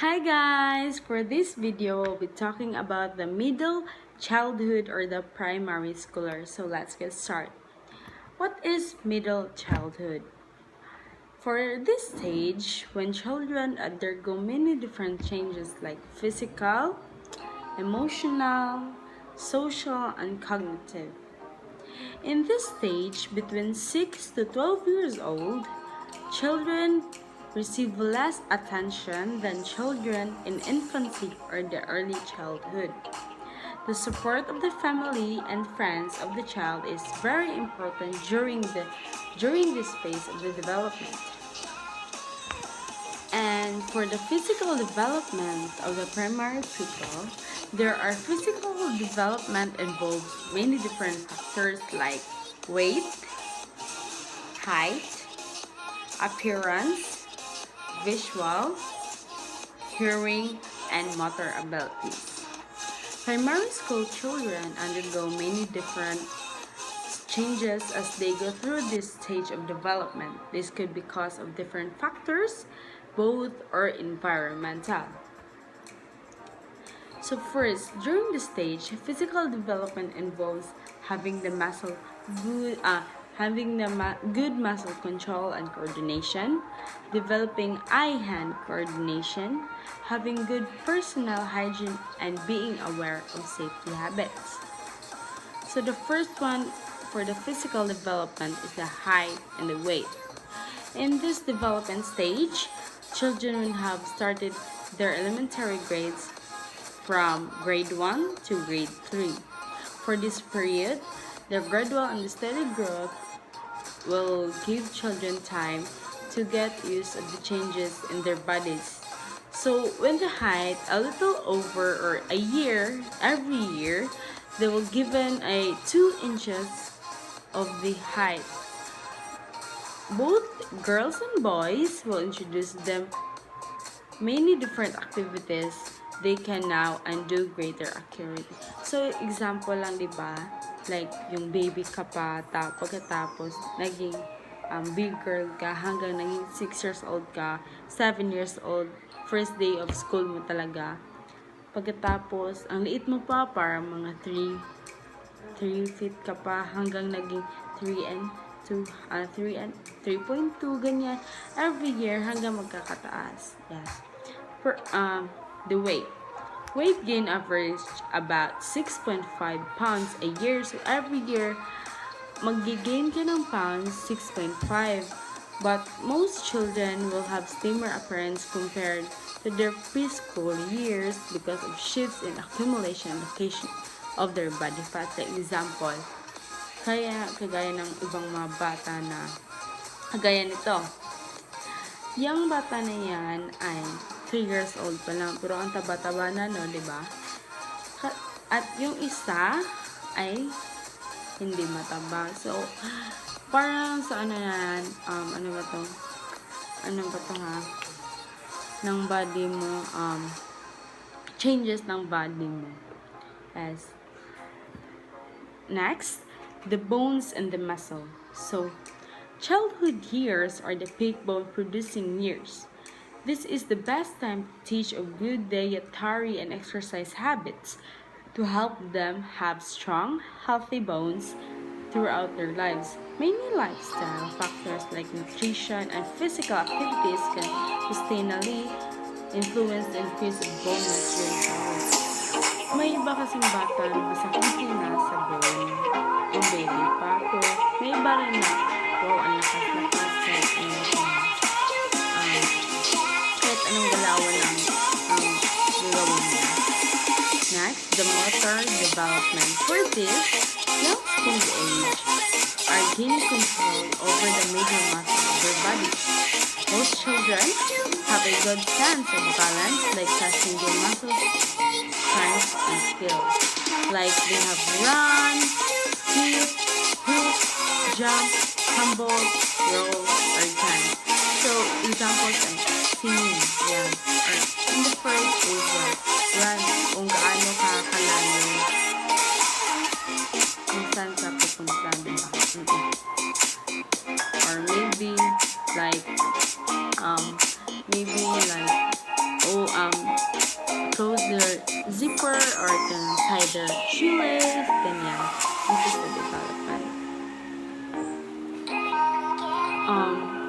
Hi guys! For this video, we'll be talking about the middle childhood or the primary schooler. So let's get started. What is middle childhood? For this stage, when children undergo many different changes like physical, emotional, social, and cognitive. In this stage, between 6 to 12 years old, children receive less attention than children in infancy or the early childhood. The support of the family and friends of the child is very important during this phase of the development. And for the physical development of the primary pupil, there are physical development involves many different factors like weight, height, appearance, visual, hearing, and motor abilities. Primary school children undergo many different changes as they go through this stage of development. This could be because of different factors, both or environmental. So first, during this stage, physical development involves having the good muscle control and coordination, developing eye-hand coordination, having good personal hygiene, and being aware of safety habits. So the first one for the physical development is the height and the weight. In this development stage, children have started their elementary grades from grade 1 to grade 3. For this period, the gradual and steady growth will give children time to get used to the changes in their bodies. So when the height a little over or a year, every year, they will given a 2 inches of the height. Both girls and boys will introduce them many different activities they can now and do greater accuracy. So example lang, di ba? Like yung baby ka pa, pagkatapos naging big girl ka hanggang naging 6 years old ka, 7 years old, first day of school mo talaga. Pagkatapos, ang liit mo pa, para mga 3 feet ka pa hanggang naging 3.2 ganyan every year hanggang magkakataas. Yes. The weight gain average about 6.5 pounds a year. So every year mag-gain ka ng pounds 6.5, but most children will have slimmer appearance compared to their preschool years because of shifts in accumulation and location of their body fat. Like example, kagaya ng ibang mga bata na kagaya nito. Yung bata na yan ay 3 years old pa lang, pero ang taba-taba na, no, di ba? At yung isa ay hindi mataba. So, parang sa ano ba to ha? Ng body mo, changes ng body mo. Yes. Next, the bones and the muscle. So, childhood years are the peak bone producing years. This is the best time to teach of good dietary and exercise habits to help them have strong, healthy bones throughout their lives. Many lifestyle factors like nutrition and physical activities can sustainably influence the increase of bone mass during childhood. May iba kasing bata na masakit na sa bone, yung baby pa. Pero may iba rin na, ang lakas kahit anong galawan ng gagawin niya. Next, the motor development. For this, young school age are gaining control over the major muscles of their body. Most children have a good sense of balance, like testing their muscles, strength, and skills. Like they have run, skip, hoop, jump, tumble, roll, or dance. So, examples are singing, yan. Or in the first is run, kung gaano ka kalayo, kung saan ka pupunta, diba? Or maybe like close their zipper or can tie their shoelace, ganyan. This is the development.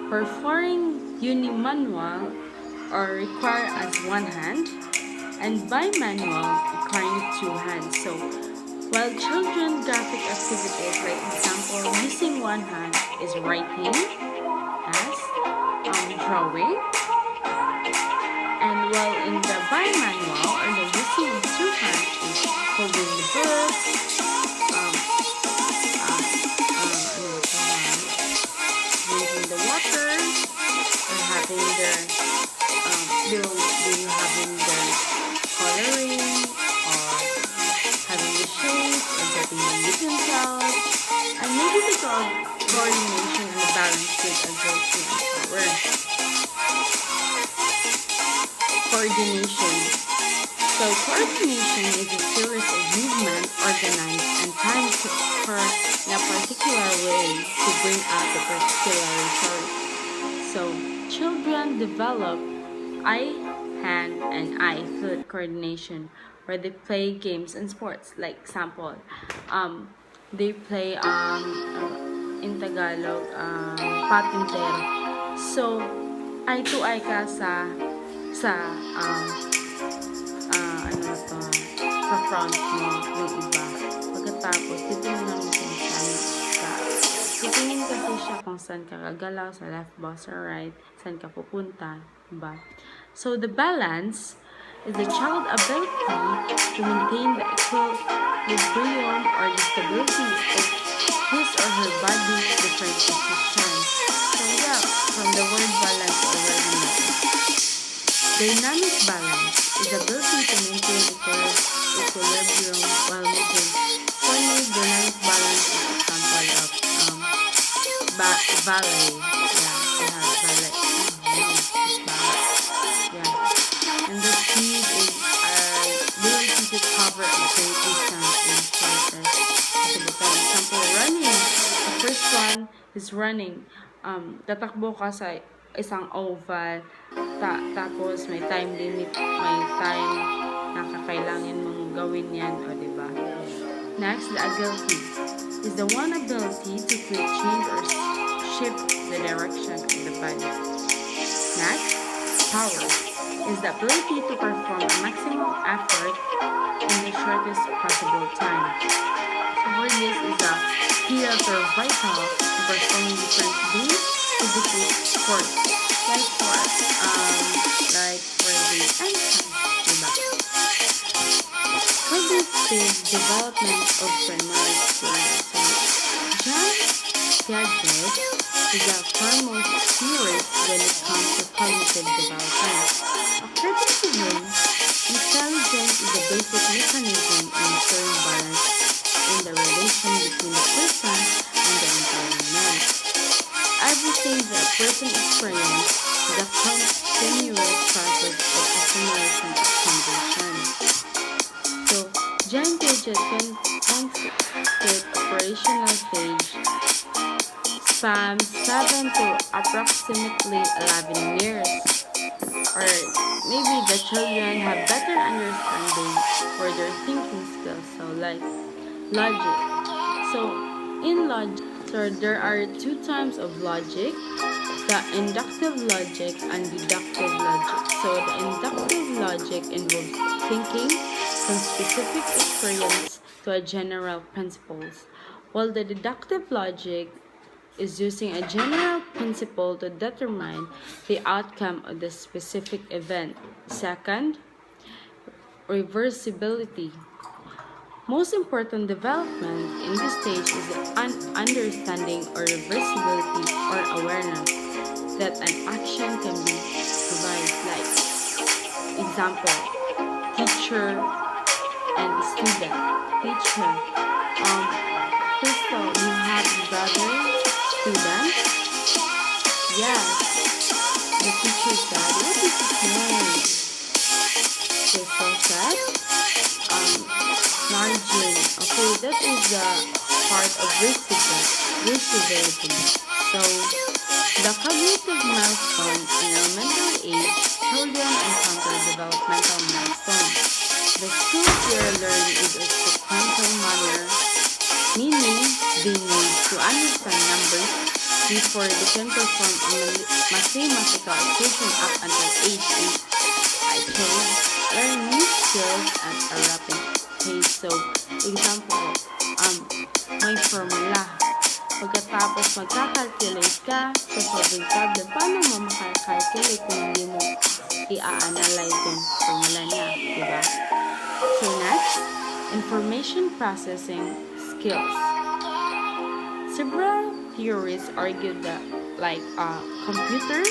Performing unimanual or require as one hand, and bimanual requiring two hands. So, while children graphic activities, like example, using one hand is writing, as drawing, and while in the bimanual or the using of two hands is holding the book, drinking the water, or having their having their coloring, or having the shape, or getting the utensils, and maybe the coordination and the balance with agility and power. Coordination. So coordination is a series of movements organized and timed in a particular way to bring out the particular result. So children develop eye, hand, and eye-foot coordination where they play games and sports. Like example, they play in Tagalog patintero. So eye to eye ka sa front mo yung iba. Pagkatapos titingnan mo kung saan ka. Titingin kasi siya kung saan ka gagalaw, sa left ba, sa right, saan ka pupunta, diba? So the balance is the child's ability to maintain the equilibrium or the stability of his or her body's different positions. So yeah, from the word balance already noted. Dynamic balance is the ability to maintain equilibrium while moving. Finally, dynamic balance is an example of ballet. Yeah, we have ballet. Yeah. And the speed is ability to cover a great distance in shortest possible time. Example, running. The first one is running. Tatakbo ka sa isang oval, tapos may time limit, may time na kakailangan mong gawin yan, o diba? Next, the agility is the one ability to quick change or shift the direction of the body. Next, power is the ability to perform a maximum effort in the shortest possible time. So for this is a skill or vital to perform different things, physical sports, like for the entrance, diba? Cognitive development of primary skills. John Piaget is a foremost theorist when it comes to cognitive development. According to him, intelligence is a basic mechanism in ensuring balance in the relation between the person and the environment. Everything that a person experiences is a continuous process of assimilation of conditions. So, John Piaget constitutes operational stage spans 7 to approximately 11 years. Or maybe the children have better understanding for their thinking skills. So like logic. So in logic, there are two types of logic, the inductive logic and deductive logic. So the inductive logic involves thinking from specific experience to a general principles, while the deductive logic is using a general principle to determine the outcome of the specific event. Second, reversibility. Most important development in this stage is an understanding or reversibility or awareness that an action can be revised. Like example, teacher and student. Teacher, Crystal, you have brother student? Yes. The teacher said, what is his name? Crystal said, margin. Okay, that is the part of reversibility. So, the cognitive milestone in elementary age, children encounter the understand numbers before they can perform a mathematical equation up until age 8. I can learn new skills at a rapid pace. So, example, may formula. Pagkatapos magka-calculate ka sa solving problem, paano mo maka-calculate kung hindi mo i-analyze yung formula niya, diba? So next, information processing skills. Several theories argue that, like a computer,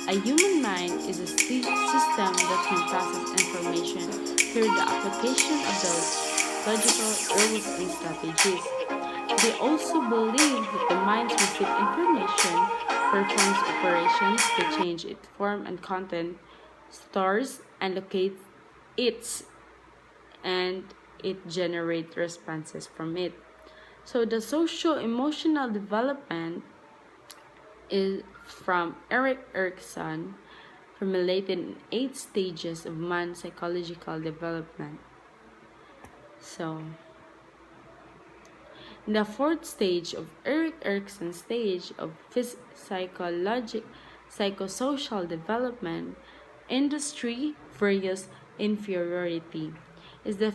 a human mind is a system that can process information through the application of those logical rules and strategies. They also believe that the mind receives information, performs operations to change its form and content, stores and locates it, and it generates responses from it. So the social-emotional development is from Erik Erikson, formulated in 8 stages of man's psychological development. So, in the 4th stage of Erik Erikson's stage of psychosocial development, industry versus inferiority, is the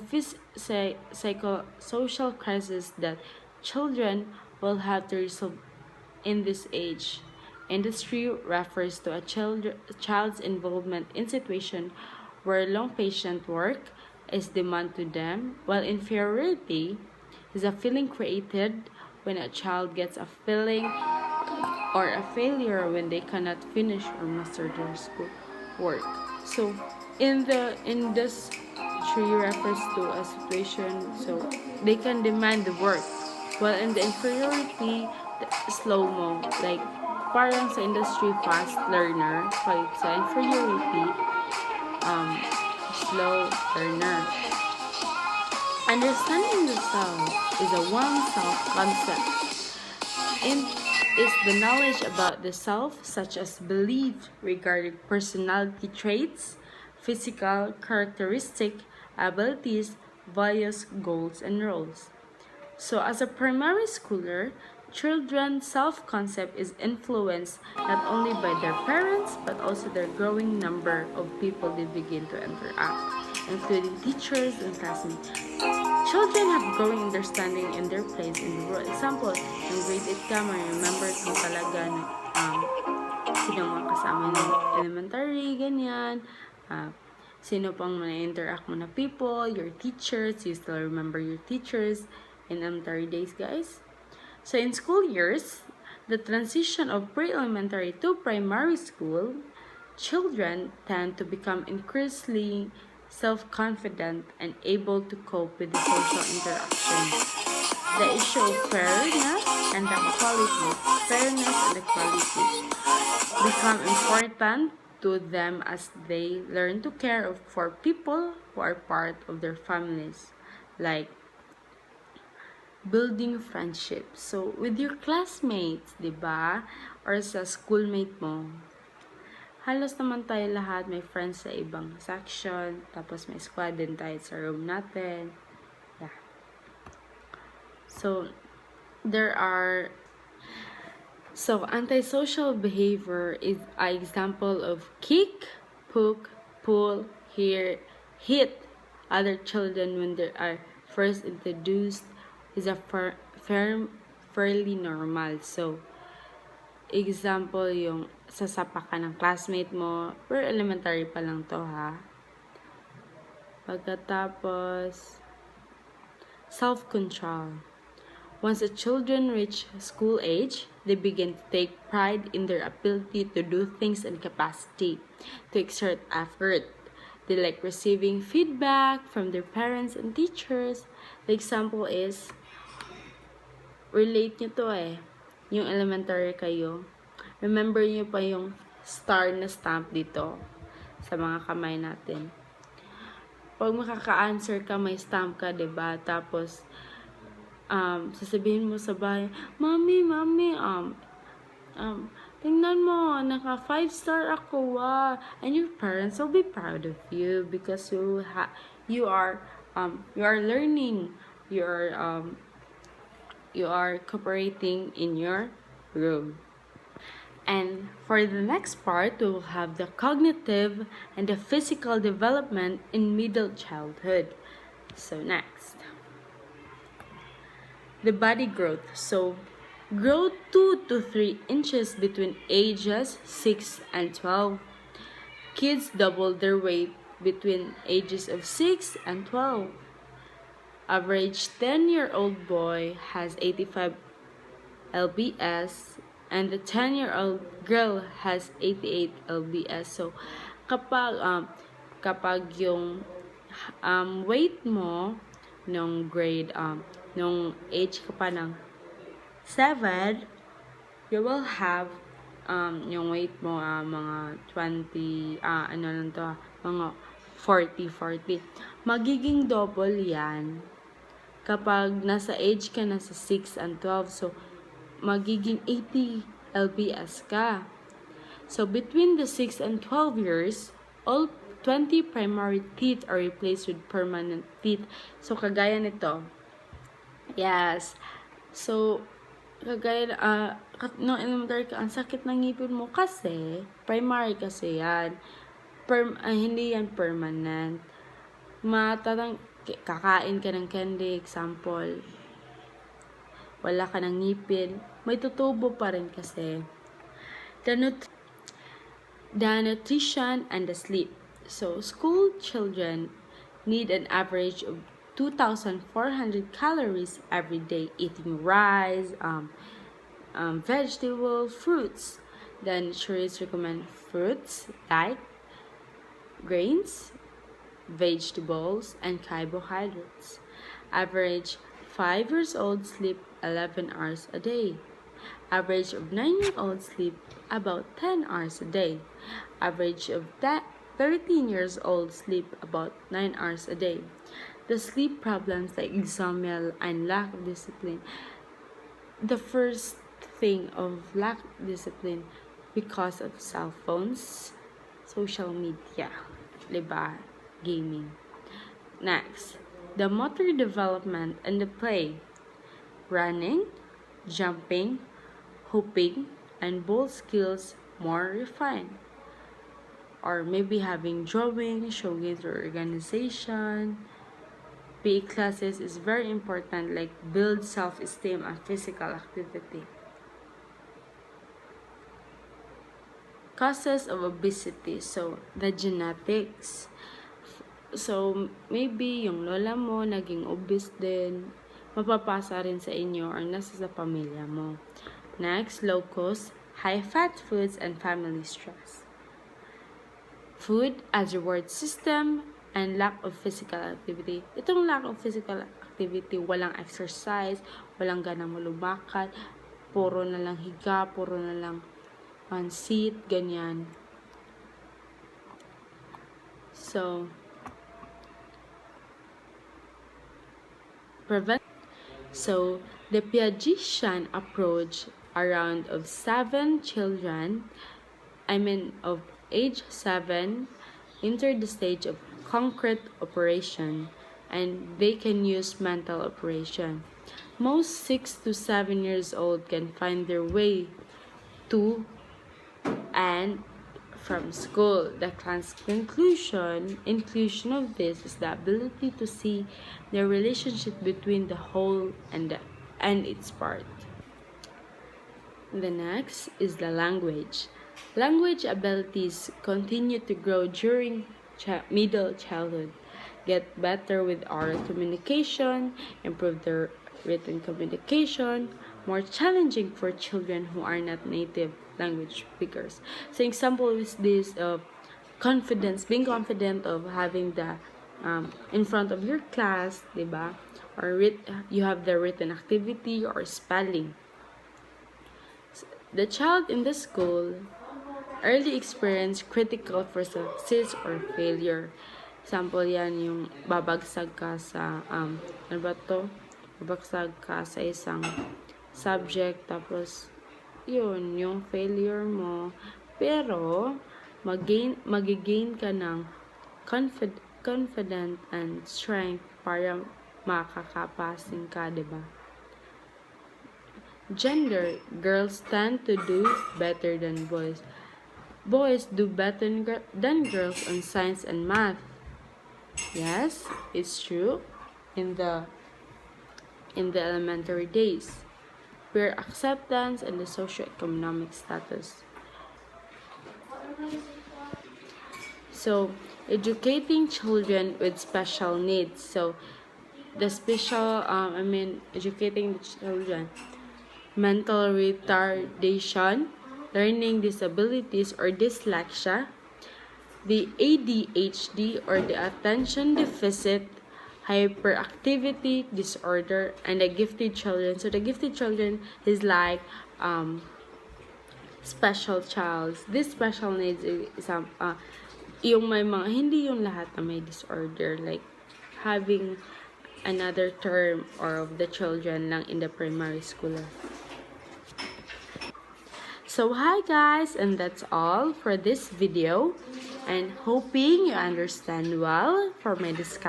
psychosocial crisis that children will have to resolve in this age. Industry refers to a child's involvement in situations where long patient work is demanded to them, while inferiority is a feeling created when a child gets a feeling or a failure when they cannot finish or master their school work. So in this tree refers to a situation so they can demand the work, while in the inferiority, the slow-mo, like parang sa industry fast learner, like sa inferiority, slow learner. Understanding the self is a one-self concept. Is the knowledge about the self, such as belief regarding personality traits, physical characteristics, abilities, values, goals, and roles. So as a primary schooler, children's self-concept is influenced not only by their parents but also their growing number of people they begin to interact, including teachers and classmates. Children have growing understanding in their place in the world. Example, yung grade 8 ka, remember kung talaga sino mga kasama ng elementary, ganyan. Sino pang interact mo na people, your teachers, you still remember your teachers in elementary days, guys. So in school years, the transition of pre-elementary to primary school, children tend to become increasingly self-confident and able to cope with the social interaction. The issue of fairness and equality become important to them as they learn to care for people who are part of their families, like building friendships. So, with your classmates, diba? Or sa schoolmate mo. Halos naman tayo lahat may friends sa ibang section. Tapos may squad din tayo sa room natin. Yeah. So, antisocial behavior is an example of kick, poke, pull, hit other children when they are first introduced is a fairly normal. So, example yung sasapa ka ng classmate mo, per elementary pa lang to ha. Pagkatapos, self-control. Once the children reach school age, they begin to take pride in their ability to do things and capacity to exert effort. They like receiving feedback from their parents and teachers. The example is, relate nyo to yung elementary kayo. Remember nyo pa yung star na stamp dito sa mga kamay natin. Pag makaka-answer ka, may stamp ka, diba? Tapos, sasabihin mo sa bahay, Mami, tingnan mo, naka 5-star ako, and your parents will be proud of you because you are learning, you are cooperating in your room. And for the next part, we will have the cognitive and the physical development in middle childhood. So next, the body growth. So grow 2 to 3 inches between ages 6 and 12. Kids double their weight between ages of 6 and 12. Average 10-year-old boy has 85 lbs and the 10-year-old girl has 88 lbs. So kapag yung weight mo nung grade nung age ka pa ng 7, you will have yung weight mo mga 20 mga 40. Magiging double yan kapag nasa age ka na sa 6 and 12. So magiging 80 lbs ka. So between the 6 and 12 years, all 20 primary teeth are replaced with permanent teeth. So kagaya nito. Yes. So kagaya no elementary ka, ang sakit ng ngipin mo kasi primary kasi yan. Hindi yan permanent. Kakain ka ng candy, example, wala ka ng ngipin, may tutubo pa rin kasi. The nutrition and the sleep. So, school children need an average of 2,400 calories every day, eating rice, vegetable, fruits. The nutritionists recommend fruits like grains, vegetables, and carbohydrates. Average 5 years old sleep 11 hours a day. Average of 9-year-olds sleep about 10 hours a day. Average of 13 years old sleep about 9 hours a day. The sleep problems like insomnia and lack of discipline. The first thing of lack of discipline because of cell phones, social media, diba? Gaming. Next, the motor development and the play. Running, jumping, hooping, and ball skills more refined. Or maybe having drawing, showcase or organization. PE classes is very important, like build self-esteem and physical activity. Causes of obesity. So, the genetics. So, maybe yung lola mo naging obese din, mapapasa rin sa inyo or nasa sa pamilya mo. Next, low cost, high fat foods and family stress. Food as reward system and lack of physical activity. Itong lack of physical activity, walang exercise, walang ganang malumakad, puro na lang higa, puro na lang sit, ganyan. So, the Piagetian approach around of 7 children, of age 7, enter the stage of concrete operation, and they can use mental operation. Most 6 to 7 years old can find their way to and from school. The inclusion of this is the ability to see the relationship between the whole and its part. The next is the language. Language abilities continue to grow during middle childhood. Get better with oral communication, improve their written communication, more challenging for children who are not native language speakers. So example is this confidence, being confident of having the in front of your class, diba? Or you have the written activity or spelling. The child in the school early experience critical for success or failure. Example yan yung babagsak ka sa babagsak ka sa isang subject, tapos yun yung failure mo, pero magigain ka ng confident and strength para makakapasing ka, diba? Gender, girls tend to do better than boys. Boys do better than girls on science and math. Yes, it's true. In the elementary days, peer acceptance and the socioeconomic status. So, educating children with special needs. So, the special, educating the children, mental retardation, learning disabilities or dyslexia, the ADHD or the attention deficit hyperactivity disorder, and the gifted children. So the gifted children is like special child. This special needs is yung may mga, hindi yung lahat na may disorder, like having another term or of the children lang in the primary school. So hi guys, and that's all for this video, and hoping you understand well for my discussion.